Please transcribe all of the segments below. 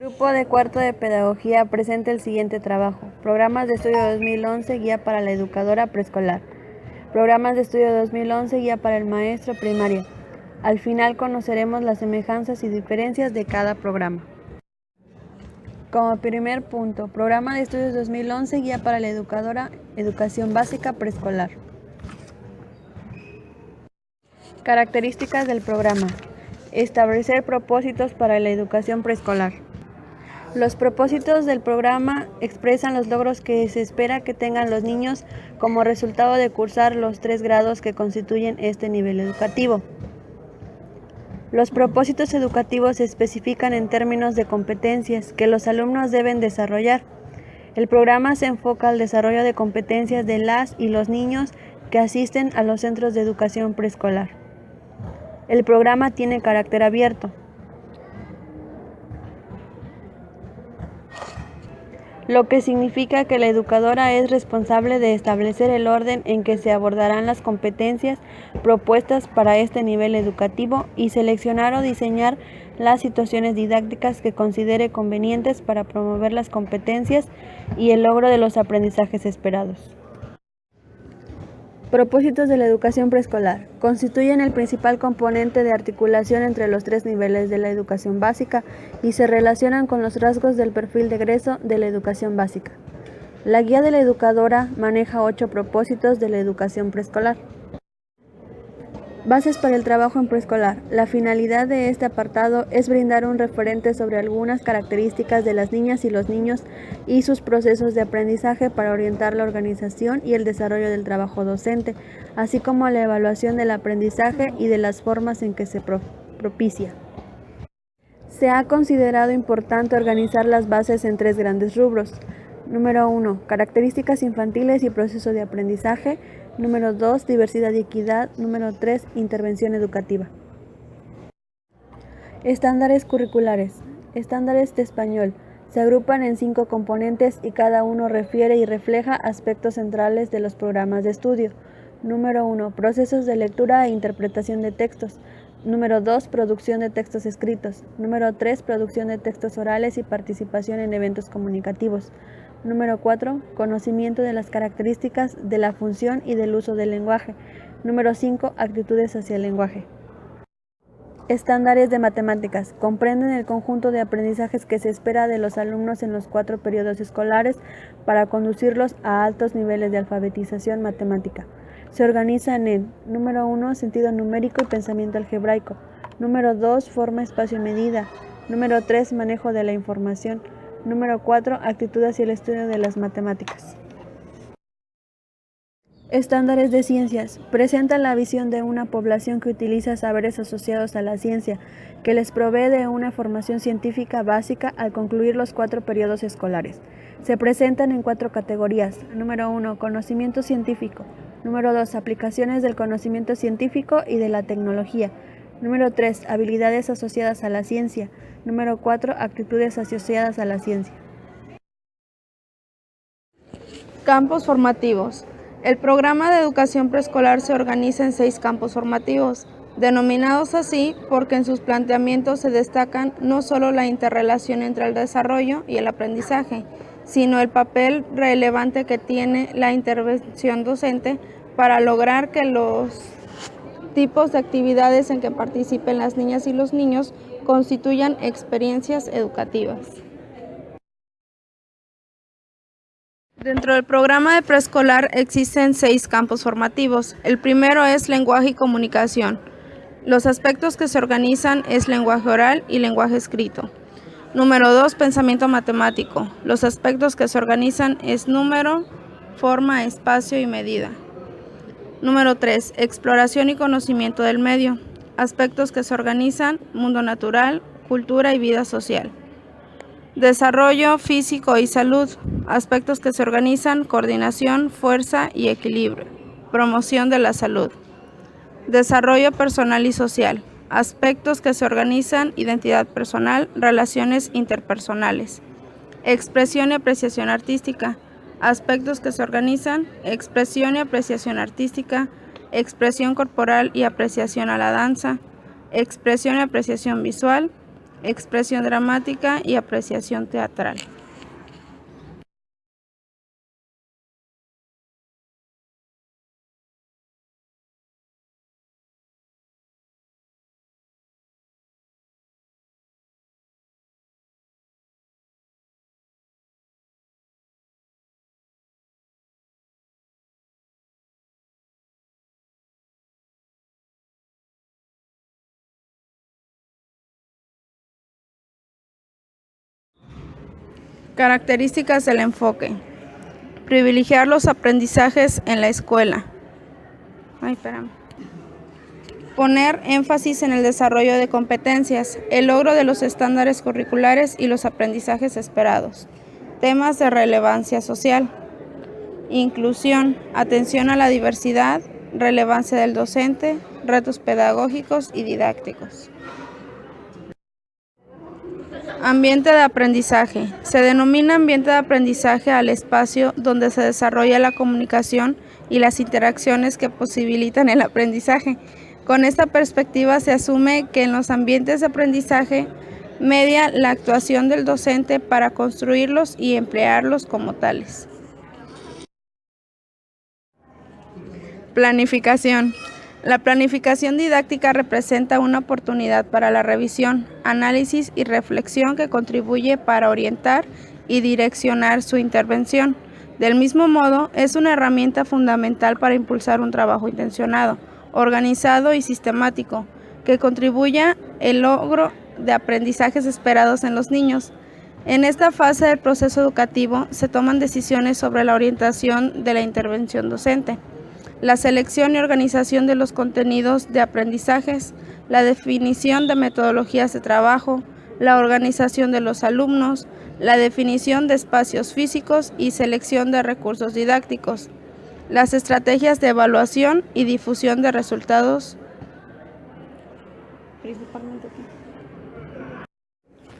Grupo de cuarto de pedagogía presenta el siguiente trabajo. Programas de estudio 2011, guía para la educadora preescolar. Programas de estudio 2011, guía para el maestro primaria. Al final conoceremos las semejanzas y diferencias de cada programa. Como primer punto, programa de estudios 2011, guía para la educadora, educación básica preescolar. Características del programa. Establecer propósitos para la educación preescolar. Los propósitos del programa expresan los logros que se espera que tengan los niños como resultado de cursar los 3 grados que constituyen este nivel educativo. Los propósitos educativos se especifican en términos de competencias que los alumnos deben desarrollar. El programa se enfoca al desarrollo de competencias de las y los niños que asisten a los centros de educación preescolar. El programa tiene carácter abierto, lo que significa que la educadora es responsable de establecer el orden en que se abordarán las competencias propuestas para este nivel educativo y seleccionar o diseñar las situaciones didácticas que considere convenientes para promover las competencias y el logro de los aprendizajes esperados. Propósitos de la educación preescolar. Constituyen el principal componente de articulación entre los 3 niveles de la educación básica y se relacionan con los rasgos del perfil de egreso de la educación básica. La guía de la educadora maneja 8 propósitos de la educación preescolar. Bases para el trabajo en preescolar. La finalidad de este apartado es brindar un referente sobre algunas características de las niñas y los niños y sus procesos de aprendizaje para orientar la organización y el desarrollo del trabajo docente, así como la evaluación del aprendizaje y de las formas en que se propicia. Se ha considerado importante organizar las bases en 3 grandes rubros. Número 1. Características infantiles y proceso de aprendizaje. Número 2. Diversidad y equidad. Número 3. Intervención educativa. Estándares curriculares. Estándares de español. Se agrupan en 5 componentes y cada uno refiere y refleja aspectos centrales de los programas de estudio. Número 1. Procesos de lectura e interpretación de textos. Número 2. Producción de textos escritos. Número 3. Producción de textos orales y participación en eventos comunicativos. Número 4. Conocimiento de las características de la función y del uso del lenguaje. Número 5. Actitudes hacia el lenguaje. Estándares de matemáticas. Comprenden el conjunto de aprendizajes que se espera de los alumnos en los 4 periodos escolares para conducirlos a altos niveles de alfabetización matemática. Se organizan en: número 1. Sentido numérico y pensamiento algebraico. Número 2. Forma, espacio y medida. Número 3. Manejo de la información. Número 4. Actitud hacia el estudio de las matemáticas. Estándares de ciencias. Presentan la visión de una población que utiliza saberes asociados a la ciencia, que les provee de una formación científica básica al concluir los 4 periodos escolares. Se presentan en 4 categorías. Número 1. Conocimiento científico. Número 2. Aplicaciones del conocimiento científico y de la tecnología. Número 3. Habilidades asociadas a la ciencia. Número 4. Actitudes asociadas a la ciencia. Campos formativos. El programa de educación preescolar se organiza en 6 campos formativos, denominados así porque en sus planteamientos se destacan no solo la interrelación entre el desarrollo y el aprendizaje, sino el papel relevante que tiene la intervención docente para lograr que los tipos de actividades en que participen las niñas y los niños constituyan experiencias educativas. Dentro del programa de preescolar existen 6 campos formativos. El primero es lenguaje y comunicación. Los aspectos que se organizan es lenguaje oral y lenguaje escrito. Número 2, pensamiento matemático. Los aspectos que se organizan es número, forma, espacio y medida. Número 3, exploración y conocimiento del medio. Aspectos que se organizan: mundo natural, cultura y vida social. Desarrollo físico y salud. Aspectos que se organizan: coordinación, fuerza y equilibrio. Promoción de la salud. Desarrollo personal y social. Aspectos que se organizan: identidad personal, relaciones interpersonales. Expresión y apreciación artística. Aspectos que se organizan: expresión y apreciación artística, expresión corporal y apreciación a la danza, expresión y apreciación visual, expresión dramática y apreciación teatral. Características del enfoque. Privilegiar los aprendizajes en la escuela. Poner énfasis en el desarrollo de competencias, el logro de los estándares curriculares y los aprendizajes esperados. Temas de relevancia social. Inclusión, atención a la diversidad, relevancia del docente, retos pedagógicos y didácticos. Ambiente de aprendizaje. Se denomina ambiente de aprendizaje al espacio donde se desarrolla la comunicación y las interacciones que posibilitan el aprendizaje. Con esta perspectiva se asume que en los ambientes de aprendizaje media la actuación del docente para construirlos y emplearlos como tales. Planificación. La planificación didáctica representa una oportunidad para la revisión, análisis y reflexión que contribuye para orientar y direccionar su intervención. Del mismo modo, es una herramienta fundamental para impulsar un trabajo intencionado, organizado y sistemático, que contribuya al logro de aprendizajes esperados en los niños. En esta fase del proceso educativo se toman decisiones sobre la orientación de la intervención docente, la selección y organización de los contenidos de aprendizajes, la definición de metodologías de trabajo, la organización de los alumnos, la definición de espacios físicos y selección de recursos didácticos, las estrategias de evaluación y difusión de resultados.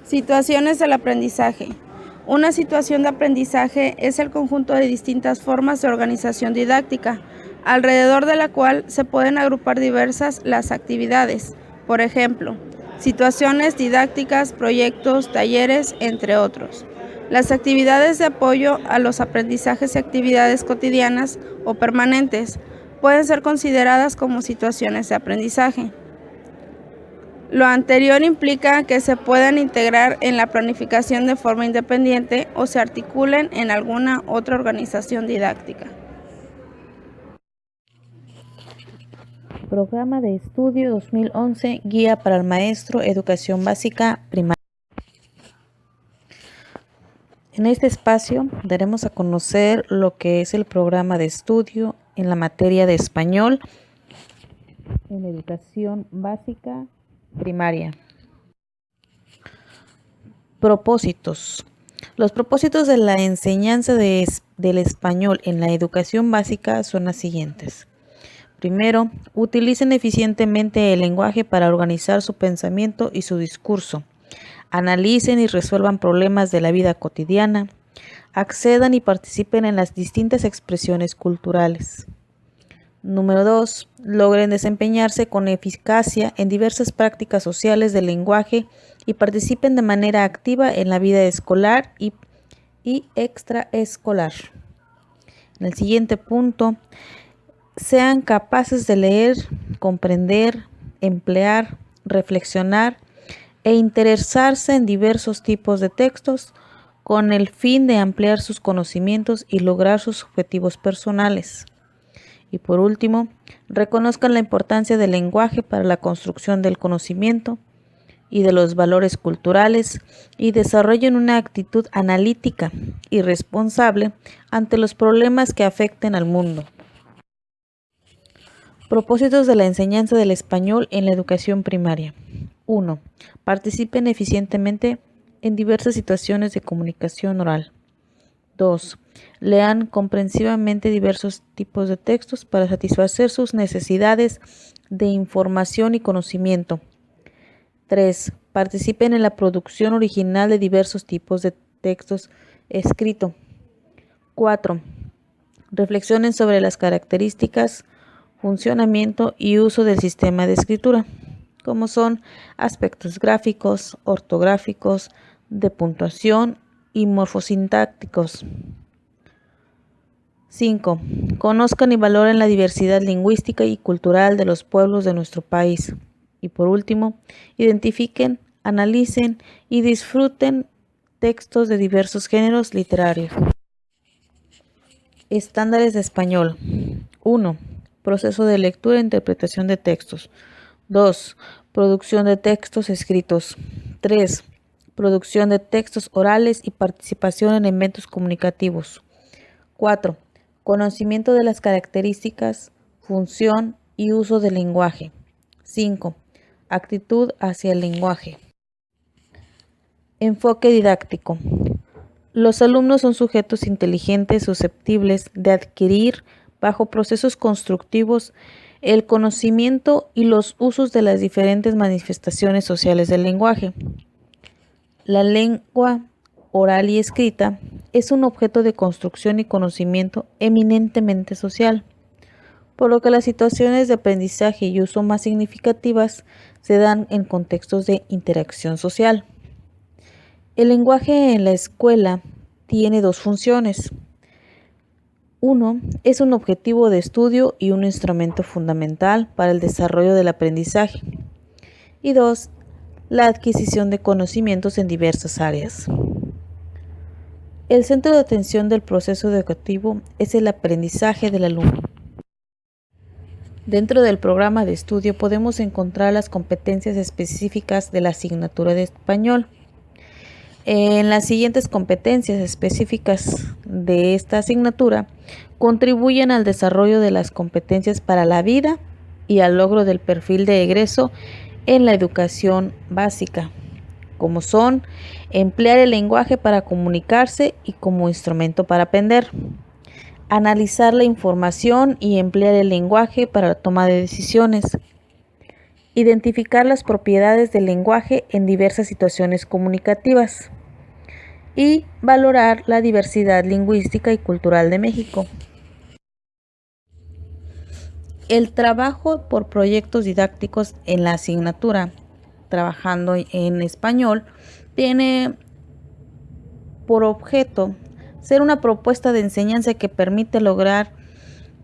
Situaciones del aprendizaje. Una situación de aprendizaje es el conjunto de distintas formas de organización didáctica, alrededor de la cual se pueden agrupar diversas las actividades, por ejemplo, situaciones didácticas, proyectos, talleres, entre otros. Las actividades de apoyo a los aprendizajes y actividades cotidianas o permanentes pueden ser consideradas como situaciones de aprendizaje. Lo anterior implica que se puedan integrar en la planificación de forma independiente o se articulen en alguna otra organización didáctica. Programa de Estudio 2011, Guía para el Maestro, Educación Básica Primaria. En este espacio daremos a conocer lo que es el programa de estudio en la materia de español en Educación Básica Primaria. Propósitos. Los propósitos de la enseñanza del español en la educación básica son los siguientes. Primero, utilicen eficientemente el lenguaje para organizar su pensamiento y su discurso. Analicen y resuelvan problemas de la vida cotidiana. Accedan y participen en las distintas expresiones culturales. Número 2. Logren desempeñarse con eficacia en diversas prácticas sociales del lenguaje y participen de manera activa en la vida escolar y extraescolar. En el siguiente punto, sean capaces de leer, comprender, emplear, reflexionar e interesarse en diversos tipos de textos con el fin de ampliar sus conocimientos y lograr sus objetivos personales. Y por último, reconozcan la importancia del lenguaje para la construcción del conocimiento y de los valores culturales y desarrollen una actitud analítica y responsable ante los problemas que afecten al mundo. Propósitos de la enseñanza del español en la educación primaria. 1. Participen eficientemente en diversas situaciones de comunicación oral. 2. Lean comprensivamente diversos tipos de textos para satisfacer sus necesidades de información y conocimiento. 3. Participen en la producción original de diversos tipos de textos escritos. 4. Reflexionen sobre las características, funcionamiento y uso del sistema de escritura. como son aspectos gráficos, ortográficos, de puntuación y morfosintácticos. 5. Conozcan y valoren la diversidad lingüística y cultural de los pueblos de nuestro país. Y por último, identifiquen, analicen y disfruten textos de diversos géneros literarios. Estándares de español. 1. Proceso de lectura e interpretación de textos. 2. Producción de textos escritos. 3. Producción de textos orales y participación en eventos comunicativos. 4. Conocimiento de las características, función y uso del lenguaje. 5. Actitud hacia el lenguaje. Enfoque didáctico. Los alumnos son sujetos inteligentes susceptibles de adquirir, bajo procesos constructivos, el conocimiento y los usos de las diferentes manifestaciones sociales del lenguaje. La lengua oral y escrita es un objeto de construcción y conocimiento eminentemente social, por lo que las situaciones de aprendizaje y uso más significativas se dan en contextos de interacción social. El lenguaje en la escuela tiene dos funciones. 1. Es un objetivo de estudio y un instrumento fundamental para el desarrollo del aprendizaje. Y 2. La adquisición de conocimientos en diversas áreas. El centro de atención del proceso educativo es el aprendizaje del alumno. Dentro del programa de estudio podemos encontrar las competencias específicas de la asignatura de español. En las siguientes competencias específicas de esta asignatura contribuyen al desarrollo de las competencias para la vida y al logro del perfil de egreso en la educación básica, como son emplear el lenguaje para comunicarse y como instrumento para aprender, analizar la información y emplear el lenguaje para la toma de decisiones, identificar las propiedades del lenguaje en diversas situaciones comunicativas y valorar la diversidad lingüística y cultural de México. El trabajo por proyectos didácticos en la asignatura Trabajando en Español tiene por objeto ser una propuesta de enseñanza que permite lograr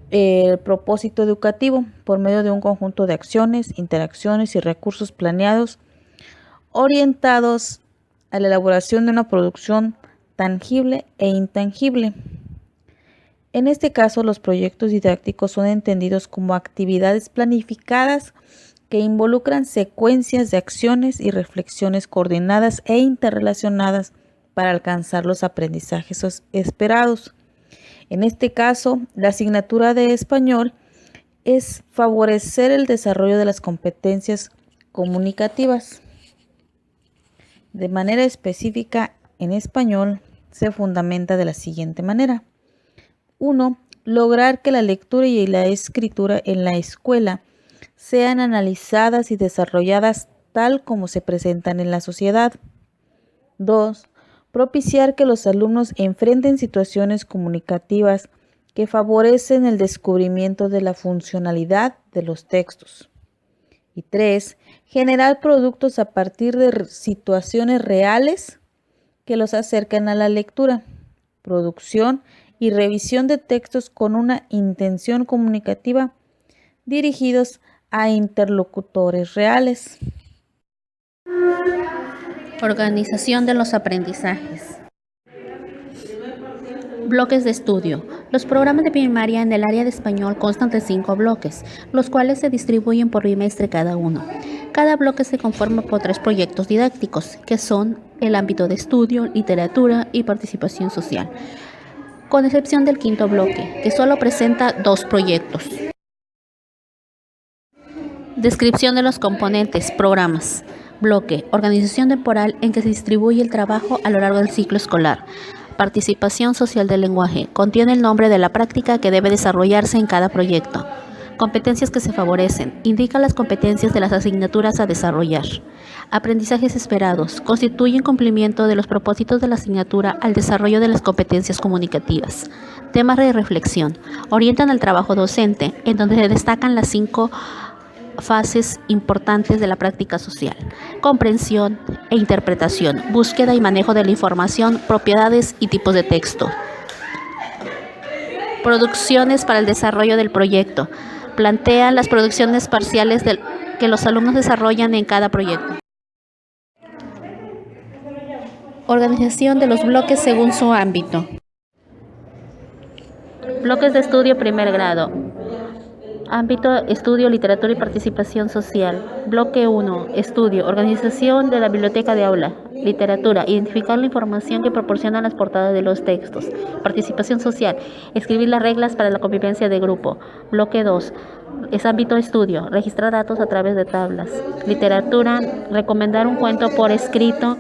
el propósito educativo por medio de un conjunto de acciones, interacciones y recursos planeados orientados a la elaboración de una producción tangible e intangible. En este caso, los proyectos didácticos son entendidos como actividades planificadas que involucran secuencias de acciones y reflexiones coordinadas e interrelacionadas para alcanzar los aprendizajes esperados. En este caso, la asignatura de español es favorecer el desarrollo de las competencias comunicativas. De manera específica, en español se fundamenta de la siguiente manera. 1. Lograr que la lectura y la escritura en la escuela sean analizadas y desarrolladas tal como se presentan en la sociedad. 2. Propiciar que los alumnos enfrenten situaciones comunicativas que favorecen el descubrimiento de la funcionalidad de los textos. Y 3. Generar productos a partir de situaciones reales que los acercan a la lectura, producción y revisión de textos con una intención comunicativa dirigidos a interlocutores reales. Organización de los aprendizajes. Bloques de estudio. Los programas de primaria en el área de español constan de 5 bloques, los cuales se distribuyen por bimestre cada uno. Cada bloque se conforma por 3 proyectos didácticos, que son el ámbito de estudio, literatura y participación social, con excepción del quinto bloque, que solo presenta 2 proyectos. Descripción de los componentes, programas. Bloque, organización temporal en que se distribuye el trabajo a lo largo del ciclo escolar. Participación social del lenguaje, contiene el nombre de la práctica que debe desarrollarse en cada proyecto. Competencias que se favorecen, indica las competencias de las asignaturas a desarrollar. Aprendizajes esperados, constituyen cumplimiento de los propósitos de la asignatura al desarrollo de las competencias comunicativas. Temas de reflexión, orientan al trabajo docente, en donde se destacan las 5 fases importantes de la práctica social: comprensión e interpretación, búsqueda y manejo de la información, propiedades y tipos de texto. Producciones para el desarrollo del proyecto. Plantea las producciones parciales que los alumnos desarrollan en cada proyecto. Organización de los bloques según su ámbito. Bloques de estudio primer grado. Ámbito: estudio, literatura y participación social. Bloque 1. Estudio. Organización de la biblioteca de aula. Literatura. Identificar la información que proporcionan las portadas de los textos. Participación social. Escribir las reglas para la convivencia de grupo. Bloque 2. Es ámbito estudio. Registrar datos a través de tablas. Literatura. Recomendar un cuento por escrito.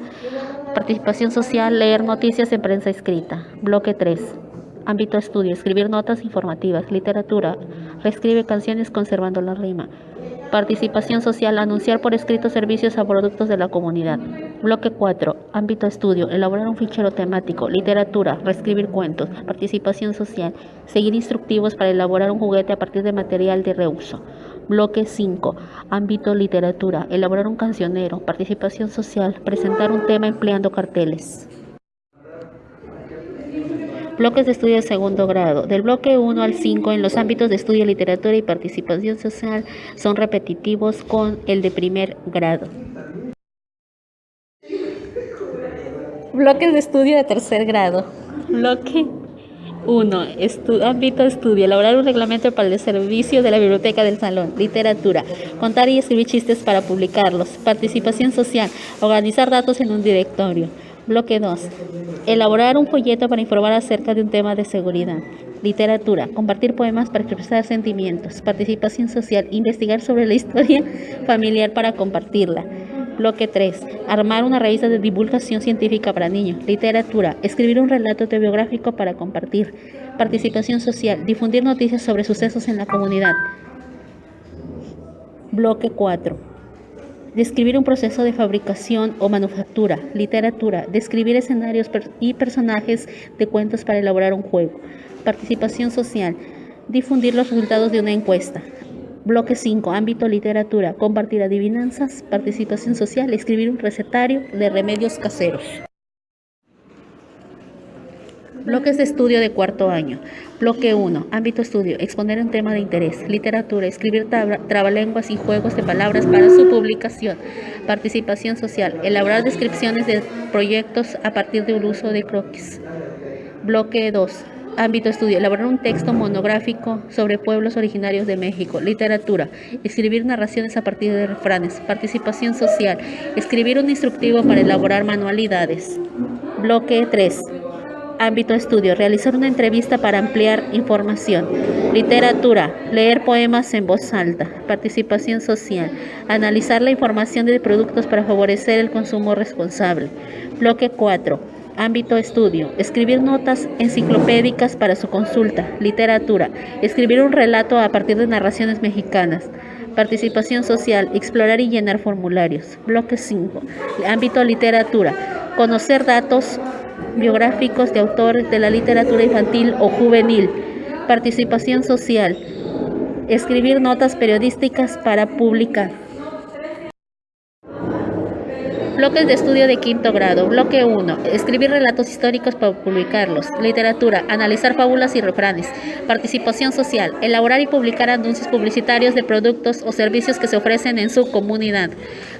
Participación social. Leer noticias en prensa escrita. Bloque 3. Ámbito estudio: escribir notas informativas. Literatura: reescribe canciones conservando la rima. Participación social: anunciar por escrito servicios a productos de la comunidad. Bloque 4. Ámbito estudio: elaborar un fichero temático. Literatura: reescribir cuentos. Participación social: seguir instructivos para elaborar un juguete a partir de material de reuso. Bloque 5. Ámbito literatura: elaborar un cancionero. Participación social: presentar un tema empleando carteles. Bloques de estudio de segundo grado. Del bloque 1 al 5 en los ámbitos de estudio, literatura y participación social son repetitivos con el de primer grado. Bloques de estudio de tercer grado. Bloque 1. Ámbito estudio: elaborar un reglamento para el servicio de la biblioteca del salón. Literatura: contar y escribir chistes para publicarlos. Participación social: organizar datos en un directorio. Bloque 2. Elaborar un folleto para informar acerca de un tema de seguridad. Literatura: compartir poemas para expresar sentimientos. Participación social: investigar sobre la historia familiar para compartirla. Bloque 3. Armar una revista de divulgación científica para niños. Literatura: escribir un relato autobiográfico para compartir. Participación social: difundir noticias sobre sucesos en la comunidad. Bloque 4. Describir un proceso de fabricación o manufactura. Literatura: describir escenarios y personajes de cuentos para elaborar un juego. Participación social: difundir los resultados de una encuesta. Bloque 5. Ámbito literatura: compartir adivinanzas. Participación social: escribir un recetario de remedios caseros. Bloques de estudio de cuarto año. Bloque 1. Ámbito estudio: exponer un tema de interés. Literatura: escribir trabalenguas y juegos de palabras para su publicación. Participación social: elaborar descripciones de proyectos a partir del uso de croquis. Bloque 2. Ámbito estudio: elaborar un texto monográfico sobre pueblos originarios de México. Literatura: escribir narraciones a partir de refranes. Participación social: escribir un instructivo para elaborar manualidades. Bloque 3. Ámbito estudio: realizar una entrevista para ampliar información. Literatura: leer poemas en voz alta. Participación social: analizar la información de productos para favorecer el consumo responsable. Bloque 4. Ámbito estudio: escribir notas enciclopédicas para su consulta. Literatura: escribir un relato a partir de narraciones mexicanas. Participación social: explorar y llenar formularios. Bloque 5. Ámbito literatura: conocer datos biográficos de autores de la literatura infantil o juvenil. Participación social: escribir notas periodísticas para publicar. Bloques de estudio de quinto grado. Bloque 1. Escribir relatos históricos para publicarlos. Literatura: analizar fábulas y refranes. Participación social: elaborar y publicar anuncios publicitarios de productos o servicios que se ofrecen en su comunidad.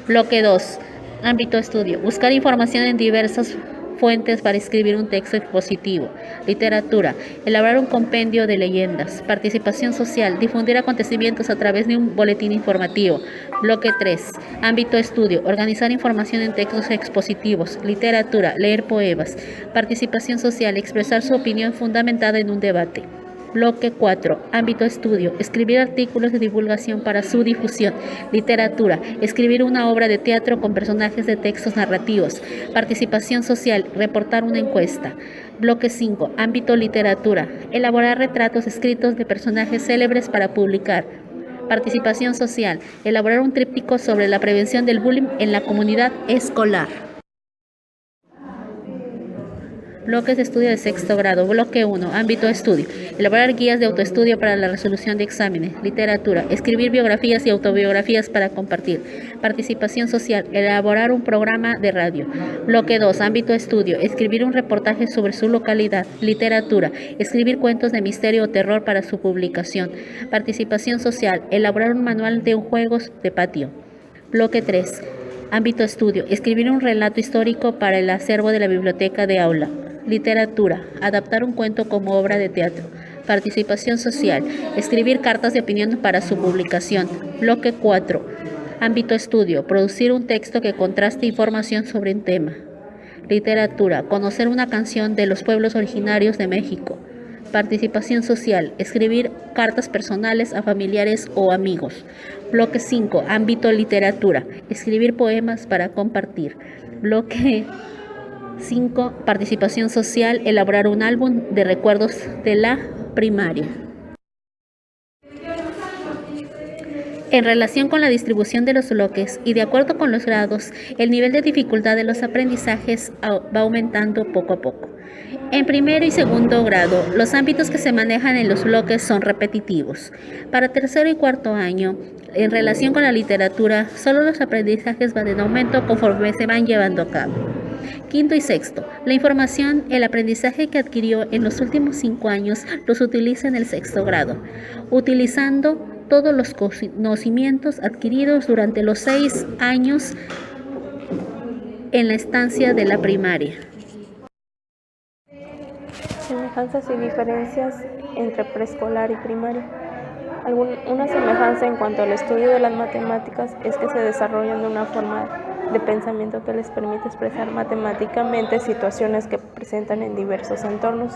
Bloque 2. Ámbito estudio: buscar información en diversas fuentes para escribir un texto expositivo. Literatura: elaborar un compendio de leyendas. Participación social: difundir acontecimientos a través de un boletín informativo. Bloque 3. Ámbito estudio: organizar información en textos expositivos. Literatura: leer poemas. Participación social: expresar su opinión fundamentada en un debate. Bloque 4. Ámbito estudio: escribir artículos de divulgación para su difusión. Literatura: escribir una obra de teatro con personajes de textos narrativos. Participación social: reportar una encuesta. Bloque 5. Ámbito literatura: elaborar retratos escritos de personajes célebres para publicar. Participación social: elaborar un tríptico sobre la prevención del bullying en la comunidad escolar. Bloques de estudio de sexto grado. Bloque 1. Ámbito de estudio. Elaborar guías de autoestudio para la resolución de exámenes. Literatura. Escribir biografías y autobiografías para compartir. Participación social. Elaborar un programa de radio. Bloque 2. Ámbito de estudio. Escribir un reportaje sobre su localidad. Literatura. Escribir cuentos de misterio o terror para su publicación. Participación social. Elaborar un manual de juegos de patio. Bloque 3. Ámbito de estudio. Escribir un relato histórico para el acervo de la biblioteca de aula. Literatura. Adaptar un cuento como obra de teatro. Participación social. Escribir cartas de opinión para su publicación. Bloque 4. Ámbito de estudio. Producir un texto que contraste información sobre un tema. Literatura. Conocer una canción de los pueblos originarios de México. Participación social. Escribir cartas personales a familiares o amigos. Bloque 5. Ámbito literatura. Escribir poemas para compartir. Bloque 5. Participación social. Elaborar un álbum de recuerdos de la primaria. En relación con la distribución de los bloques y de acuerdo con los grados, el nivel de dificultad de los aprendizajes va aumentando poco a poco. En primero y segundo grado, los ámbitos que se manejan en los bloques son repetitivos. Para tercero y cuarto año, en relación con la literatura, solo los aprendizajes van en aumento conforme se van llevando a cabo. Quinto y sexto, la información, el aprendizaje que adquirió en los últimos 5 años los utiliza en el sexto grado, utilizando todos los conocimientos adquiridos durante los 6 años en la estancia de la primaria. Semejanzas y diferencias entre preescolar y primaria. Una semejanza en cuanto al estudio de las matemáticas es que se desarrollan de una forma de pensamiento que les permite expresar matemáticamente situaciones que presentan en diversos entornos,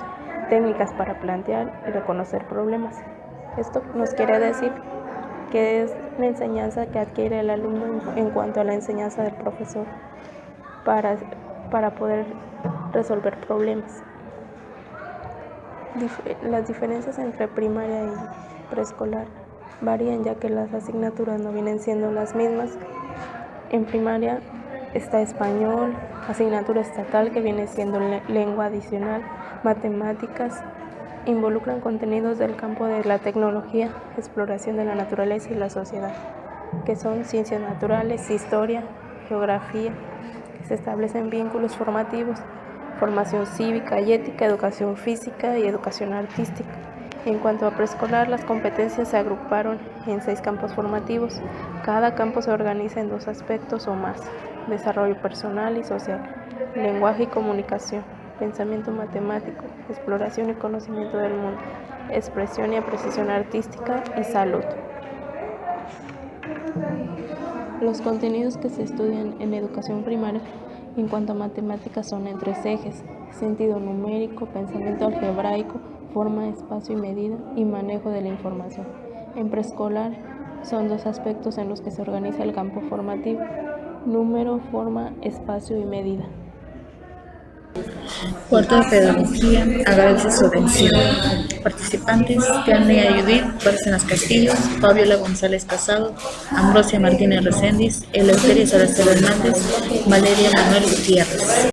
técnicas para plantear y reconocer problemas. Esto nos quiere decir que es la enseñanza que adquiere el alumno en cuanto a la enseñanza del profesor para poder resolver problemas. Las diferencias entre primaria y preescolar varían ya que las asignaturas no vienen siendo las mismas. En primaria está español, asignatura estatal que viene siendo lengua adicional, matemáticas, involucran contenidos del campo de la tecnología, exploración de la naturaleza y la sociedad, que son ciencias naturales, historia, geografía. Se establecen vínculos formativos, formación cívica y ética, educación física y educación artística. En cuanto a preescolar, las competencias se agruparon en 6 campos formativos. Cada campo se organiza en 2 aspectos o más: desarrollo personal y social, lenguaje y comunicación, pensamiento matemático, exploración y conocimiento del mundo, expresión y apreciación artística y salud. Los contenidos que se estudian en educación primaria en cuanto a matemáticas son en 3 ejes: sentido numérico, pensamiento algebraico, forma, espacio y medida, y manejo de la información. En preescolar son 2 aspectos en los que se organiza el campo formativo: número, forma, espacio y medida. Cuarto de Pedagogía, agradece su atención. Participantes: Tiania Judith Bárcenas Castillo, Fabiola González Casado, Ambrosia Martínez Reséndiz, Eleuteria Salazar Hernández, Valeria Manuel Gutiérrez.